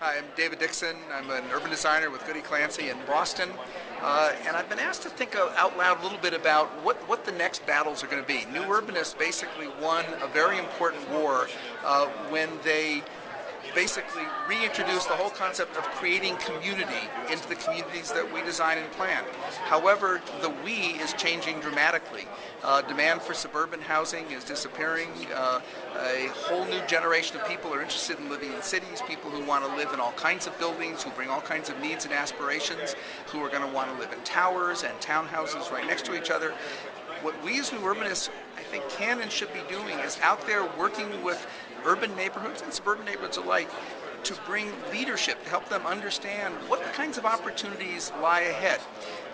Hi, I'm David Dixon. I'm an urban designer with Goody Clancy in Boston. And I've been asked to think out loud a little bit about what the next battles are going to be. New Urbanists basically won a very important war when they basically reintroduced the whole concept of creating community into the communities that we design and plan. However, the we is changing dramatically. Demand for suburban housing is disappearing. A whole new generation of people are interested in living in cities, people who want to live in all kinds of buildings, who bring all kinds of needs and aspirations, who are going to want to live in towers and townhouses right next to each other. What we as new urbanists, I think, can and should be doing is out there working with urban neighborhoods and suburban neighborhoods alike to bring leadership, to help them understand what kinds of opportunities lie ahead.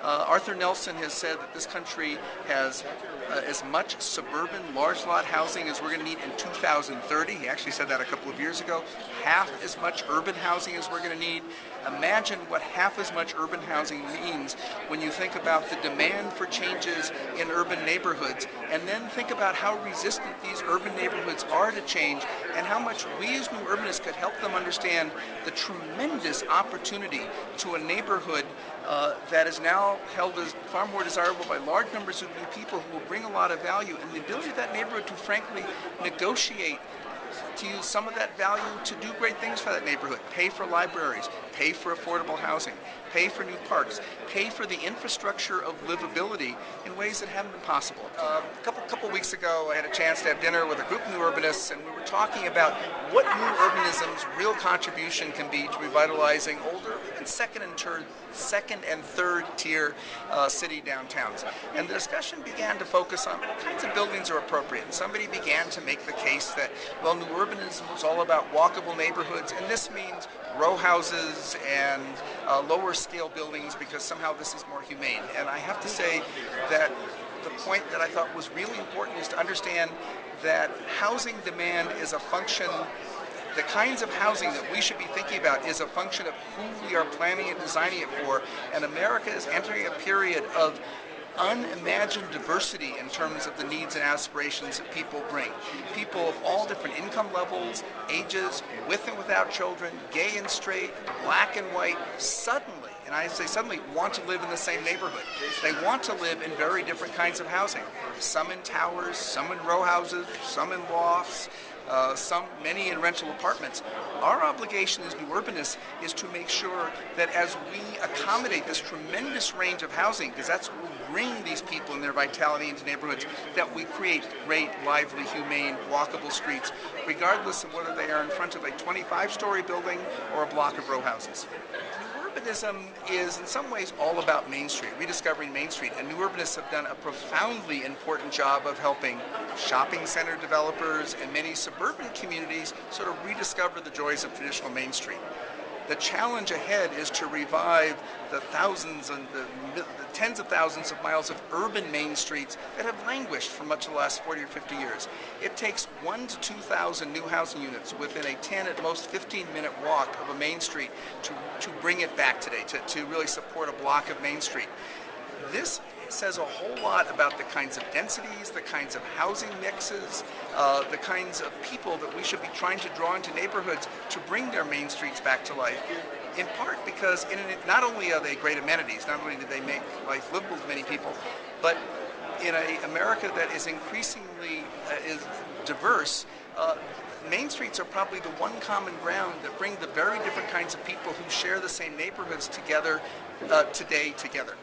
Arthur Nelson has said that this country has as much suburban large lot housing as we're going to need in 2030. He actually said that a couple of years ago. Half as much urban housing as we're going to need. Imagine what half as much urban housing means when you think about the demand for changes in urban neighborhoods, and then think about how resistant these urban neighborhoods are to change, and how much we as new urbanists could help them understand the tremendous opportunity to a neighborhood that is now held as far more desirable by large numbers of new people who will bring a lot of value, and the ability of that neighborhood to frankly negotiate, to use some of that value to do great things for that neighborhood. Pay for libraries, pay for affordable housing, pay for new parks, pay for the infrastructure of livability in ways that haven't been possible. A couple weeks ago, I had a chance to have dinner with a group of new urbanists, and we were talking about what new urbanism's real contribution can be to revitalizing older and second and third tier city downtowns. And the discussion began to focus on what kinds of buildings are appropriate. And somebody began to make the case that, well, new urbanism is all about walkable neighborhoods, and this means row houses and lower scale buildings because somehow this is more humane. And I have to say that the point that I thought was really important is to understand that housing demand is a function, the kinds of housing that we should be thinking about is a function of who we are planning and designing it for. And America is entering a period of unimagined diversity in terms of the needs and aspirations that people bring. People of all different income levels, ages, with and without children, gay and straight, black and white, suddenly, and I say suddenly, want to live in the same neighborhood. They want to live in very different kinds of housing. Some in towers, some in row houses, some in lofts, many in rental apartments. Our obligation as new urbanists is to make sure that as we accommodate this tremendous range of housing, because that's what will bring these people and their vitality into neighborhoods, that we create great, lively, humane, walkable streets, regardless of whether they are in front of a 25-story building or a block of row houses. Urbanism is in some ways all about Main Street, rediscovering Main Street, and new urbanists have done a profoundly important job of helping shopping center developers and many suburban communities sort of rediscover the joys of traditional Main Street. The challenge ahead is to revive the thousands and the tens of thousands of miles of urban main streets that have languished for much of the last 40 or 50 years. It takes 1,000 to 2,000 new housing units within a 10 at most 15-minute walk of a main street to bring it back today, to really support a block of Main Street. This says a whole lot about the kinds of densities, the kinds of housing mixes, the kinds of people that we should be trying to draw into neighborhoods to bring their main streets back to life. In part because not only are they great amenities, not only do they make life livable to many people, but in an America that is increasingly is diverse, Main Streets are probably the one common ground that bring the very different kinds of people who share the same neighborhoods together today together.